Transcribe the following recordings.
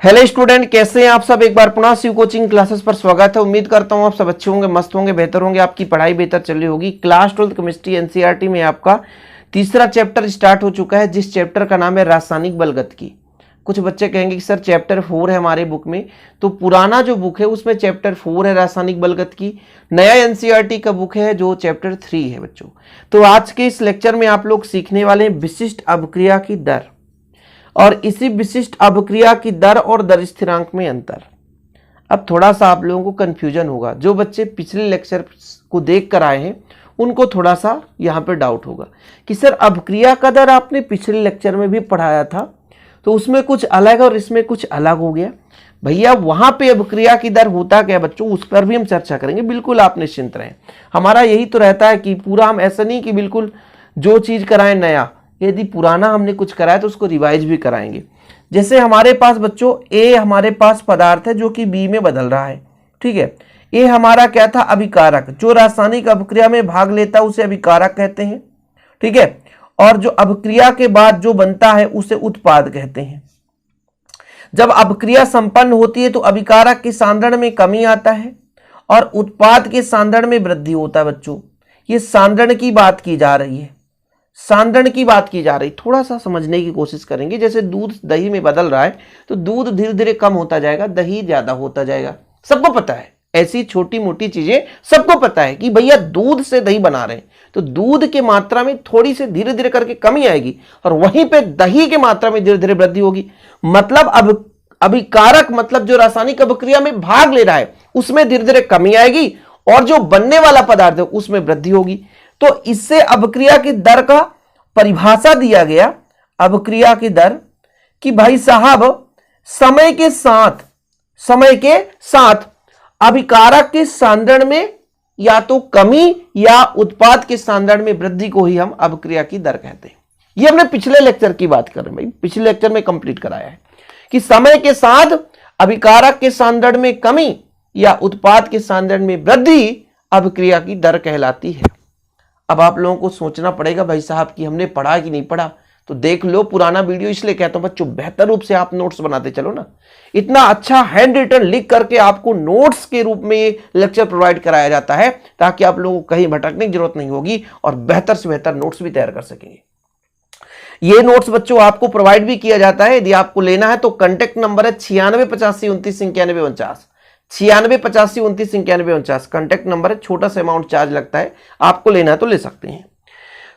Hello student, कैसे हैं आप सब। एक बार पुनः शिव कोचिंग क्लासेस पर स्वागत है। उम्मीद करता हूं आप सब अच्छे होंगे, मस्त होंगे, बेहतर होंगे, आपकी पढ़ाई बेहतर चल रही होगी। क्लास 12 केमिस्ट्री एनसीईआरटी में आपका तीसरा चैप्टर स्टार्ट हो चुका है, जिस चैप्टर का नाम है रासायनिक बलगतिकी। कुछ बच्चे कहेंगे कि सर चैप्टर 4 है हमारे बुक में, तो पुराना जो बुक है उसमें चैप्टर 4 है रासायनिक बलगतिकी, नया एनसीईआरटी का बुक है जो चैप्टर 3 है बच्चों। तो आज के इस लेक्चर में आप लोग सीखने वाले हैं विशिष्ट अभिक्रिया की दर, और इसी विशिष्ट अभिक्रिया की दर और दर स्थिरांक में अंतर। अब थोड़ा सा आप लोगों को कंफ्यूजन होगा, जो बच्चे पिछले लेक्चर को देख कर आए हैं उनको थोड़ा सा यहाँ पे डाउट होगा कि सर अभिक्रिया का दर आपने पिछले लेक्चर में भी पढ़ाया था, तो उसमें कुछ अलग और इसमें कुछ अलग हो गया। भैया वहां पे अभिक्रिया की दर होता क्या बच्चों, उस पर भी हम चर्चा करेंगे। बिल्कुल आप निश्चिंत रहें, हमारा यही तो रहता है कि पूरा हम ऐसा नहीं कि बिल्कुल जो चीज कराएं नया, यदि पुराना हमने कुछ कराया तो उसको रिवाइज भी कराएंगे। जैसे हमारे पास बच्चों ए हमारे पास पदार्थ है जो कि बी में बदल रहा है, ठीक है। ए हमारा क्या था, अभिकारक। जो रासायनिक अभिक्रिया में भाग लेता है उसे अभिकारक कहते हैं, ठीक है। और जो अभिक्रिया के बाद जो बनता है उसे उत्पाद कहते हैं। जब अभिक्रिया संपन्न होती है तो अभिकारक के सांद्रण में कमी आता है और उत्पाद के सांद्रण में वृद्धि होता है बच्चों। ये सांद्रण की बात की जा रही है, सांद्रण की बात की जा रही। थोड़ा सा समझने की कोशिश करेंगे। जैसे दूध दही में बदल रहा है तो दूध धीरे धीरे कम होता जाएगा, दही ज्यादा होता जाएगा। सबको पता है, ऐसी छोटी मोटी चीजें सबको पता है कि भैया दूध से दही बना रहे हैं तो दूध की मात्रा में थोड़ी सी धीरे धीरे करके कमी आएगी और वहीं पे दही की मात्रा में धीरे धीरे वृद्धि होगी। मतलब अब अभिकारक मतलब जो रासायनिक अभिक्रिया में भाग ले रहा है उसमें धीरे धीरे कमी आएगी और जो बनने वाला पदार्थ है उसमें वृद्धि होगी। तो इससे अभिक्रिया की दर का परिभाषा दिया गया, अभिक्रिया की दर, कि भाई साहब समय के साथ अभिकारक के सांद्रण में या तो कमी या उत्पाद के सांद्रण में वृद्धि को ही हम अभिक्रिया की दर कहते हैं। ये हमने पिछले लेक्चर की बात कर रहे हैं भाई, पिछले लेक्चर में कंप्लीट कराया है कि समय के साथ अभिकारक के सांद्रण में कमी या उत्पाद के सांद्रण में वृद्धि अभिक्रिया की दर कहलाती है। अब आप लोगों को सोचना पड़ेगा भाई साहब कि हमने पढ़ा कि नहीं पढ़ा, तो देख लो पुराना वीडियो। इसलिए कहता हूं बच्चों बेहतर रूप से आप नोट्स बनाते चलो ना। इतना अच्छा हैंड रिटन लिख करके आपको नोट्स के रूप में लेक्चर प्रोवाइड कराया जाता है ताकि आप लोगों को कहीं भटकने की जरूरत नहीं होगी और बेहतर से बेहतर नोट्स भी तैयार कर सकेंगे। ये नोट्स बच्चों आपको प्रोवाइड भी किया जाता है। यदि आपको लेना है तो कॉन्टेक्ट नंबर है 9685299149, 9685299149 कॉन्टेक्ट नंबर है। छोटा सा अमाउंट चार्ज लगता है, आपको लेना है तो ले सकते हैं।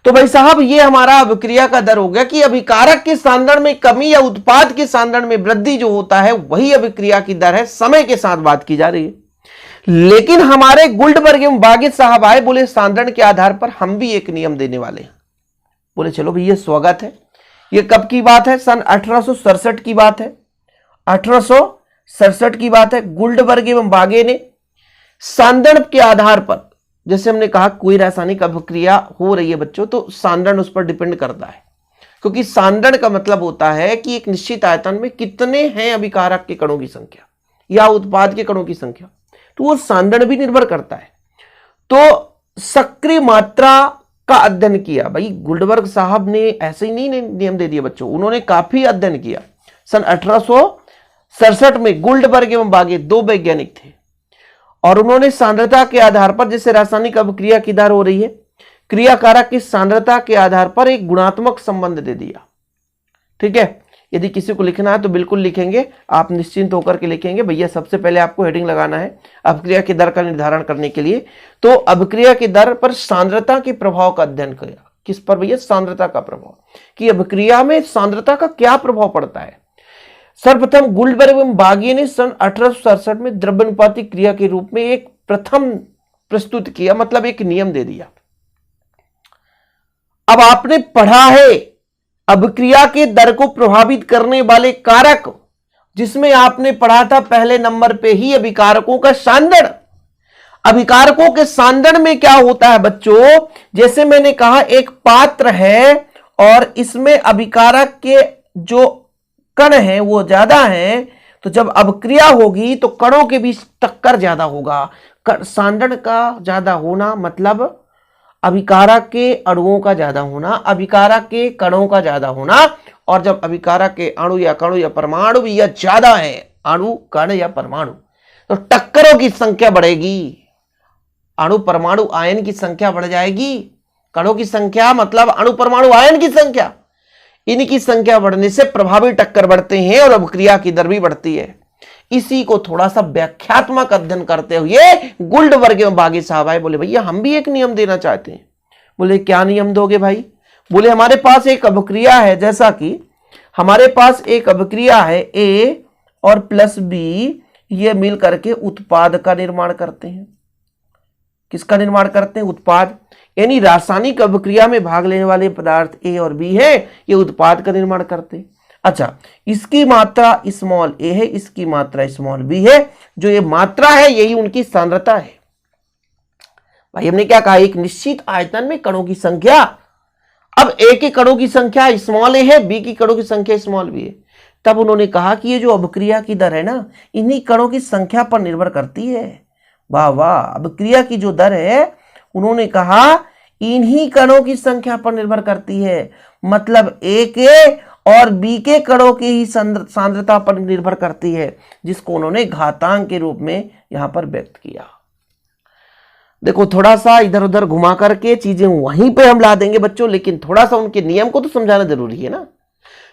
तो भाई साहब ये हमारा अभिक्रिया का दर हो गया कि अभिकारक के सांद्रण में कमी या उत्पाद के सांद्रण में वृद्धि जो होता है वही अभिक्रिया की दर है। समय के साथ बात की जा रही है। लेकिन हमारे गुल्डबर्ग एवं बागेट साहब आए, बोले सांद्रण के आधार पर हम भी एक नियम देने वाले हैं। बोले चलो भैया स्वागत है। ये कब की बात है, सन 1867 की बात है, 1867 की बात है। गुल्डबर्ग एवं बागे ने सांद्रण के आधार पर, जैसे हमने कहा कोई रासायनिक अभिक्रिया हो रही है बच्चों तो सांद्रण उस पर डिपेंड करता है, क्योंकि सांद्रण का मतलब होता है कि एक निश्चित आयतन में कितने हैं अभिकारक के कणों की संख्या या उत्पाद के कणों की संख्या, तो वो सांद्रण भी निर्भर करता है। तो सक्रिय मात्रा का अध्ययन किया भाई गुल्डबर्ग साहब ने, ऐसे ही नहीं नियम दे दिए बच्चों, उन्होंने काफी अध्ययन किया। सन 1867 में गुल्डबर्ग एवं बागे दो वैज्ञानिक थे और उन्होंने सांद्रता के आधार पर, जैसे रासायनिक अभिक्रिया की दर हो रही है, क्रियाकारक की सांद्रता के आधार पर एक गुणात्मक संबंध दे दिया, ठीक है। यदि किसी को लिखना है तो बिल्कुल लिखेंगे, आप निश्चिंत होकर के लिखेंगे। भैया सबसे पहले आपको हेडिंग लगाना है अभिक्रिया की दर का निर्धारण करने के लिए। तो अभिक्रिया की दर पर सांद्रता के प्रभाव का अध्ययन किया। किस पर भैया, सांद्रता का प्रभाव, कि अभिक्रिया में सांद्रता का क्या प्रभाव पड़ता है। सर्वप्रथम गुल्डबर्ग एवं बागे ने सन 1867 में द्रव्यानुपातिक क्रिया के रूप में एक प्रथम प्रस्तुत किया, मतलब एक नियम दे दिया। अब आपने पढ़ा है अभिक्रिया के दर को प्रभावित करने वाले कारक, जिसमें आपने पढ़ा था पहले नंबर पे ही अभिकारकों का सांद्रण। अभिकारकों के सांद्रण में क्या होता है बच्चों, जैसे मैंने कहा एक पात्र है और इसमें अभिकारक के जो कण हैं वो ज्यादा हैं, तो जब अभिक्रिया होगी तो कणों के बीच टक्कर ज्यादा होगा। सांद्रण का ज्यादा होना मतलब अभिकारक के अणुओं का ज्यादा होना, अभिकारक के कणों का ज्यादा होना और जब अभिकारक के अणु या परमाणु भी या ज्यादा है, अणु कण या परमाणु, तो टक्करों की संख्या बढ़ेगी, अणु परमाणु आयन की संख्या बढ़ जाएगी। कणों की संख्या मतलब अणु परमाणु आयन की संख्या, इनकी संख्या बढ़ने से प्रभावी टक्कर बढ़ते हैं और अभिक्रिया की दर भी बढ़ती है। इसी को थोड़ा सा व्याख्यात्मक अध्ययन करते हुए गुल्डबर्ग एवं बागी साहब आए, बोले भैया हम भी एक नियम देना चाहते हैं। बोले क्या नियम दोगे भाई? बोले हमारे पास एक अभिक्रिया है, जैसा कि हमारे पास एक अभिक्रिया है ए और प्लस बी, ये मिल करके उत्पाद का निर्माण करते हैं। किसका निर्माण करते हैं? उत्पाद। यानी रासायनिक अभिक्रिया में भाग लेने वाले पदार्थ ए और बी है, ये उत्पाद का निर्माण करते हैं। अच्छा, इसकी मात्रा स्मॉल ए है, इसकी मात्रा स्मॉल बी है। जो ये मात्रा है यही उनकी सांद्रता है। भाई हमने क्या कहा? एक निश्चित आयतन में कणों की संख्या। अब ए के कणों की संख्या स्मॉल ए है, बी की कणों की संख्या स्मॉल बी है। तब उन्होंने कहा कि ये जो अभिक्रिया की दर है ना, इन्हीं कणों की संख्या पर निर्भर करती है। वाह वाह, अभिक्रिया की जो दर है उन्होंने कहा इन्हीं कणों की संख्या पर निर्भर करती है। मतलब ए के और बी के कणों की ही सांद्रता पर निर्भर करती है, जिसको उन्होंने घातांक के रूप में यहां पर व्यक्त किया। देखो थोड़ा सा इधर उधर घुमा करके चीजें वहीं पे हम ला देंगे बच्चों, लेकिन थोड़ा सा उनके नियम को तो समझाना जरूरी है ना।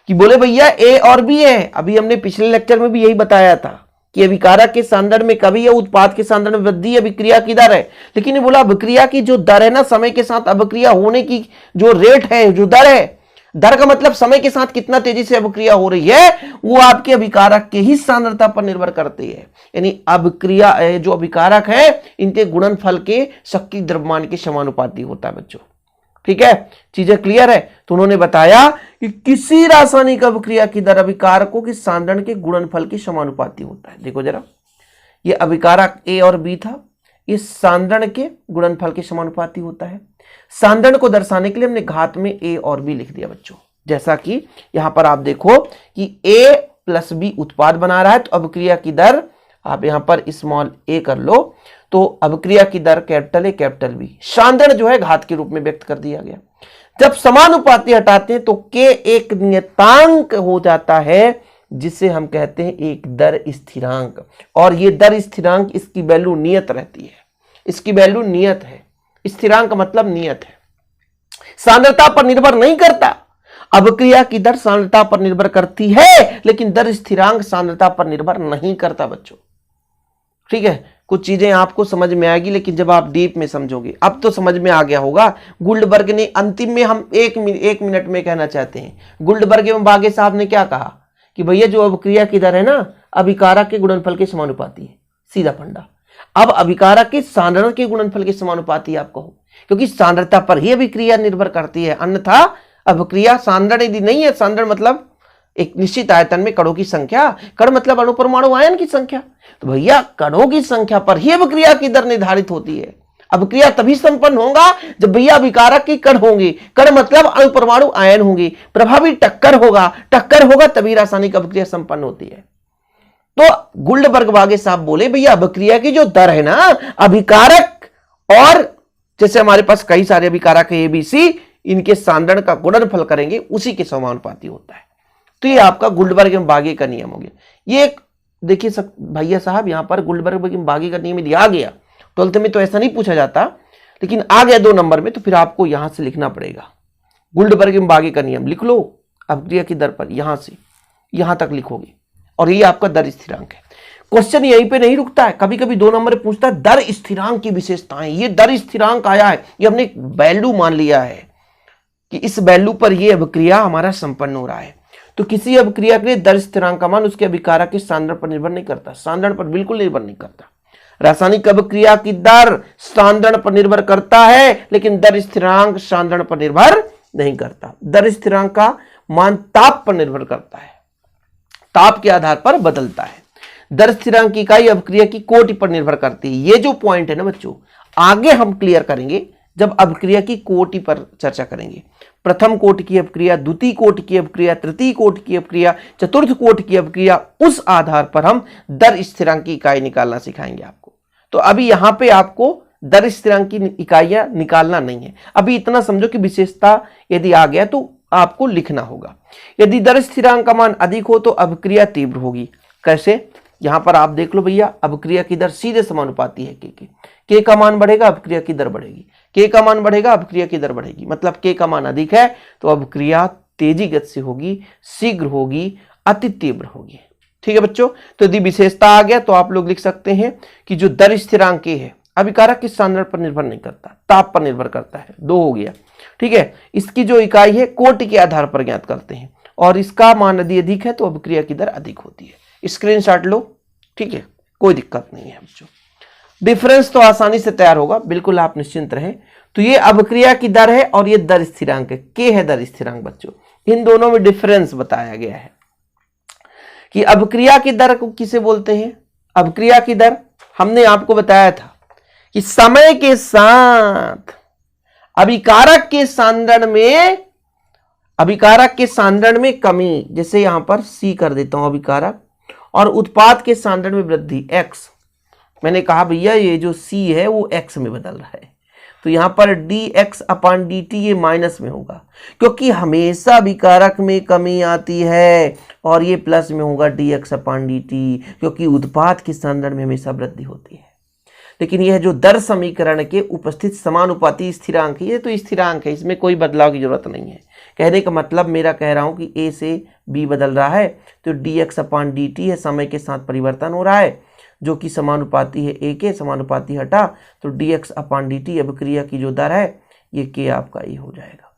कि बोले भैया ए और बी है, अभी हमने पिछले लेक्चर में भी यही बताया था कि अभिकारक के सांद्रण में कभी या उत्पाद के सांद्रण में वृद्धि अभिक्रिया की दर है। लेकिन ये बोला अभिक्रिया की जो दर है ना, समय के साथ अभिक्रिया होने की जो रेट है, जो दर है, दर का मतलब समय के साथ कितना तेजी से अभिक्रिया हो रही है, वो आपके अभिकारक के ही सांद्रता पर निर्भर करती है। यानी अभिक्रिया जो अभिकारक है, इनके गुणनफल के शक्ति द्रव्यमान के समानुपाती होता है बच्चों। ठीक है, चीजें क्लियर है? तो उन्होंने बताया कि किसी रासायनिक अभिक्रिया की दर अभिकारकों के सांद्रण के गुणनफल के समानुपाती होता है। देखो जरा, ये अभिकारक ए और बी था, ये सांद्रण के गुणनफल के समानुपाती होता है। सांद्रण को दर्शाने के लिए हमने घात में ए और बी लिख दिया बच्चों। जैसा कि यहां पर आप देखो कि ए प्लस बी उत्पाद बना रहा है, तो अभिक्रिया की दर आप यहां पर स्मॉल ए कर लो, तो अभिक्रिया की दर कैपिटल ए कैपिटल बी। सांद्रण जो है घात के रूप में व्यक्त कर दिया गया। जब समानुपाती हटाते हैं तो के एक नियतांक हो जाता है, जिसे हम कहते हैं एक दर स्थिरांक। और ये दर स्थिरांक, इसकी वैल्यू नियत रहती है, इसकी वैल्यू नियत है। स्थिरांक मतलब नियत है, सांद्रता पर निर्भर नहीं करता। अभिक्रिया की दर सांद्रता पर निर्भर करती है, लेकिन दर स्थिरांक सांद्रता पर निर्भर नहीं करता बच्चों। ठीक है, कुछ चीजें आपको समझ में आएगी, लेकिन जब आप डीप में समझोगे, अब तो समझ में आ गया होगा। गुल्डबर्ग ने अंतिम में, हम एक मिनट में कहना चाहते हैं, गुल्डबर्ग एवं बागे साहब ने क्या कहा कि भैया जो अभिक्रिया की दर है ना, अभिकारक के गुणनफल के समानुपाती है। सीधा फंडा। अब अभिकारक के सांद्रण के गुणनफल के समानुपाती आप कहो, क्योंकि सांद्रता पर ही अभिक्रिया निर्भर करती है, अन्यथा अभिक्रिया सांद्रण यदि नहीं है, सांद्रण मतलब एक निश्चित आयतन में कणों की संख्या, कण मतलब अणु परमाणु आयन की संख्या, तो भैया कणों की संख्या पर ही अभिक्रिया की दर निर्धारित होती है। अभिक्रिया तभी संपन्न होगा जब भैया अभिकारक के कण होंगे, कण मतलब अणु परमाणु आयन होंगे, प्रभावी टक्कर होगा तभी रासायनिक अभिक्रिया संपन्न होती है। तो गुल्डबर्ग बागे साहब बोले भैया अभिक्रिया की जो दर है ना, अभिकारक और जैसे हमारे पास कई सारे अभिकारक है एबीसी, इनके सांद्रण का गुणनफल करेंगे, उसी के समानुपाती होता है। तो ये आपका गुल्डबर्ग एवं बागे का नियम हो गया। ये एक देखिए भैया साहब, यहां पर गुल्डबर्ग एवं बागे का नियम यदि आ गया, 12th में तो ऐसा नहीं पूछा जाता, लेकिन आ गया 2 नंबर में, तो फिर आपको यहां से लिखना पड़ेगा। गुल्डबर्ग एवं बागे का नियम लिख लो, अभिक्रिया की दर पर यहां से यहां तक लिखोगे, और ये आपका दर स्थिरांक है। क्वेश्चन यहीं पे नहीं रुकता है, कभी कभी 2 नंबर में पूछता है दर स्थिरांक की विशेषताएं। ये दर स्थिरांक आया है, ये हमने वैल्यू मान लिया है कि इस वैल्यू पर यह अभिक्रिया हमारा संपन्न हो रहा है। तो किसी अभिक्रिया के लिए दर स्थिरांक का मान उसके अभिकारक के सांद्रण पर निर्भर नहीं करता, सांद्रण पर बिल्कुल निर्भर नहीं करता। रासायनिक अभिक्रिया की दर सांद्रण पर निर्भर करता है, लेकिन दर स्थिरांक सांद्रण पर निर्भर नहीं करता। दर स्थिरांक का मान ताप पर निर्भर करता है, ताप के आधार पर बदलता है। दर स्थिरांक की इकाई अभिक्रिया की कोटि पर निर्भर करती है। ये जो पॉइंट है ना बच्चों, आगे हम क्लियर करेंगे जब अभिक्रिया की कोटि पर चर्चा करेंगे। प्रथम कोटि की अभिक्रिया, द्वितीय कोटि की अभिक्रिया, तृतीय कोटि की अभिक्रिया, चतुर्थ कोटि की अभिक्रिया, उस आधार पर हम दर स्थिरांक की इकाई निकालना सिखाएंगे आपको। तो अभी यहां पे आपको दर स्थिरांक की इकाइयां निकालना नहीं है। अभी इतना समझो कि विशेषता यदि आ गया तो आपको लिखना होगा। यदि दर स्थिरांक का मान अधिक हो तो अभिक्रिया तीव्र होगी। कैसे? यहां पर आप देख लो भैया, अभिक्रिया की दर सीधे समानुपाती है के का मान बढ़ेगा अभिक्रिया की दर बढ़ेगी, के का मान बढ़ेगा अभिक्रिया की दर बढ़ेगी। मतलब के का मान अधिक है तो अभिक्रिया तेजी गति से होगी, शीघ्र होगी, अति तीव्र होगी। ठीक है बच्चों, तो यदि विशेषता आ गया तो आप लोग लिख सकते हैं कि जो दर स्थिरांक के है अभिकारक किस सांद्रण पर निर्भर नहीं करता, ताप पर निर्भर करता है। 2 हो गया। ठीक है, इसकी जो इकाई है कोटि के आधार पर ज्ञात करते हैं और इसका मान यदि अधिक है तो अभिक्रिया की दर अधिक होती है। स्क्रीनशॉट लो। ठीक है, कोई दिक्कत नहीं है बच्चों, डिफरेंस तो आसानी से तैयार होगा, बिल्कुल आप निश्चिंत रहें। तो ये अभिक्रिया की दर है और ये दर स्थिरांक है, के है दर स्थिरांक बच्चों। इन दोनों में डिफरेंस बताया गया है कि अभिक्रिया की दर को किसे बोलते हैं। अभिक्रिया की दर हमने आपको बताया था कि समय के साथ अभिकारक के सांद्रण में कमी, जैसे यहां पर C कर देता हूं अभिकारक, और उत्पाद के सांद्रण में वृद्धि X। मैंने कहा भैया ये जो C है वो X में बदल रहा है, तो यहां पर dx/dt ये माइनस में होगा क्योंकि हमेशा अभिकारक में कमी आती है, और ये प्लस में होगा dx/dt क्योंकि उत्पाद के सांद्रण में हमेशा वृद्धि होती है। लेकिन यह जो दर समीकरण के उपस्थित समानुपाती स्थिरांक है, ये तो स्थिरांक है, इसमें कोई बदलाव की जरूरत नहीं है। कहने का मतलब मेरा कह रहा हूं कि A से B बदल रहा है तो dx/dt है, समय के साथ परिवर्तन हो रहा है जो कि समानुपाती है A के, समानुपाती हटा तो dx/dt अभिक्रिया की जो दर है ये K आपका E हो जाएगा।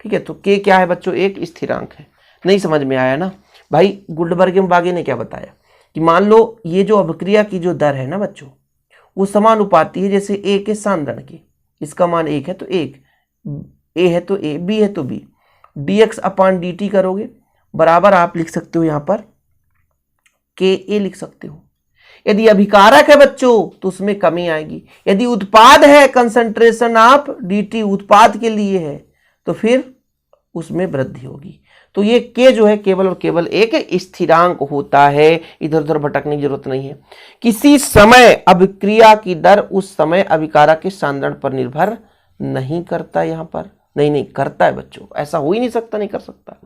ठीक है, तो K क्या है बच्चों? एक स्थिरांक है। नहीं समझ में आया ना भाई? गुल्डबर्ग-बागे ने क्या बताया कि मान लो ये जो अभिक्रिया की जो दर है ना बच्चों वो समानुपाती है जैसे A के सांद्रण की, इसका मान 1 है तो 1, A है तो A, B है तो B, dx/dt करोगे बराबर आप लिख सकते हो यहां पर KA लिख सकते हो। यदि अभिकारक है बच्चों तो उसमें कमी आएगी। यदि उत्पाद है, कंसंट्रेशन ऑफ dt उत्पाद के लिए है तो फिर उसमें वृद्धि होगी। तो ये K जो है केवल और केवल एक स्थिरांक होता है, इधर उधर भटकने की जरूरत नहीं है। किसी समय अभिक्रिया की दर उस समय अभिकारक के सांद्रण पर निर्भर नहीं करता। यहां पर नहीं करता है बच्चों, ऐसा हो ही नहीं सकता, नहीं कर सकता।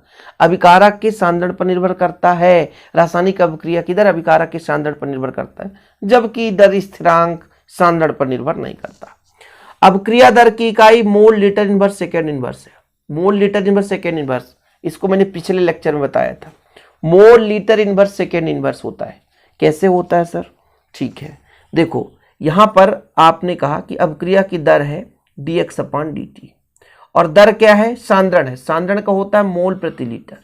अभिकारक के सांद्रण पर निर्भर करता है, रासायनिक अभिक्रिया की दर अभिकारक के सांद्रण पर निर्भर करता है, जबकि दर स्थिरांक सांद्रण पर निर्भर नहीं करता। अभिक्रिया दर की इकाई mole litre inverse second inverse है। Mole litre inverse second inverse, इसको मैंने पिछले लेक्चर में बताया था। Mole litre inverse second inverse होता है। कैसे होता है सर? ठीक है, देखो यहां पर आपने कहा कि अभिक्रिया की दर है dx/dt और दर क्या है? सांद्रण है। सांद्रण का होता है मोल प्रति लीटर,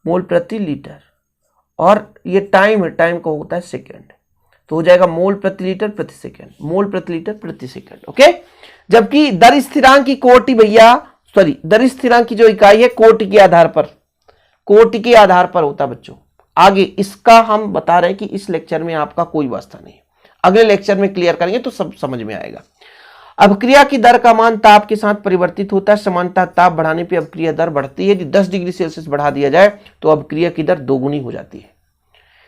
मोल प्रति लीटर, और ये टाइम है, टाइम का होता है सेकेंड, तो हो जाएगा मोल प्रति लीटर प्रति सेकेंड, मोल प्रति लीटर प्रति सेकेंड। ओके, जबकि दर स्थिरांक की कोटि भैया दर स्थिरांक की जो इकाई है कोटि के आधार पर, कोटि के आधार पर होता है बच्चों। आगे इसका हम बता रहे हैं कि इस लेक्चर में आपका कोई वास्ता नहीं है, अगले लेक्चर में क्लियर करेंगे तो सब समझ में आएगा। अभिक्रिया की दर का मान ताप के साथ परिवर्तित होता है। सामान्यतः ताप बढ़ाने पर अभिक्रिया दर बढ़ती है। यदि 10 डिग्री सेल्सियस बढ़ा दिया जाए तो अभिक्रिया की दर दोगुनी हो जाती है।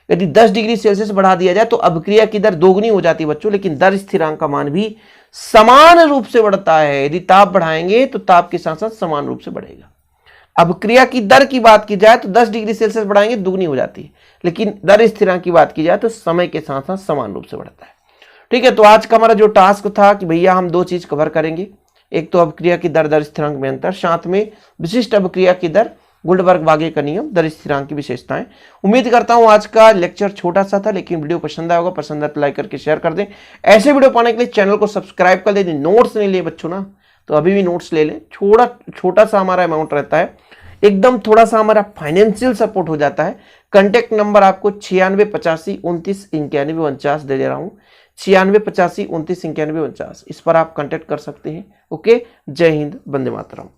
यदि 10 डिग्री सेल्सियस बढ़ा दिया जाए तो अभिक्रिया की दर दोगुनी हो जाती है बच्चों, लेकिन दर स्थिरांक का मान भी समान रूप से बढ़ता है। यदि ताप बढ़ाएंगे तो ताप के साथ साथ समान रूप से बढ़ेगा। अभिक्रिया की दर की बात की जाए तो 10 डिग्री सेल्सियस बढ़ाएंगे दुगनी हो जाती है, लेकिन दर स्थिरांक की बात की जाए तो समय के साथ साथ समान रूप से बढ़ता है। ठीक है, तो आज का हमारा जो टास्क था कि भैया हम 2 चीज कवर करेंगे, एक तो अभिक्रिया की दर, दर स्थिरांक में अंतर, साथ में विशिष्ट अभिक्रिया की दर, गुल्डबर्ग-बागे का नियम, दर स्थिरांक की विशेषताएं। उम्मीद करता हूं आज का लेक्चर छोटा सा था लेकिन वीडियो पसंद आया होगा। पसंद आया तो लाइक करके शेयर कर दें। ऐसे वीडियो पाने के लिए चैनल को सब्सक्राइब कर दें। नोट्स नहीं लिए बच्चों ना तो अभी भी नोट्स ले लें। छोटा सा हमारा अमाउंट रहता है, एकदम थोड़ा सा हमारा फाइनेंशियल सपोर्ट हो जाता है। कांटेक्ट नंबर आपको 9685299149 दे दे रहा हूं, 9685299149, इस पर आप कांटेक्ट कर सकते हैं। ओके, जय हिंद, वंदे मातरम।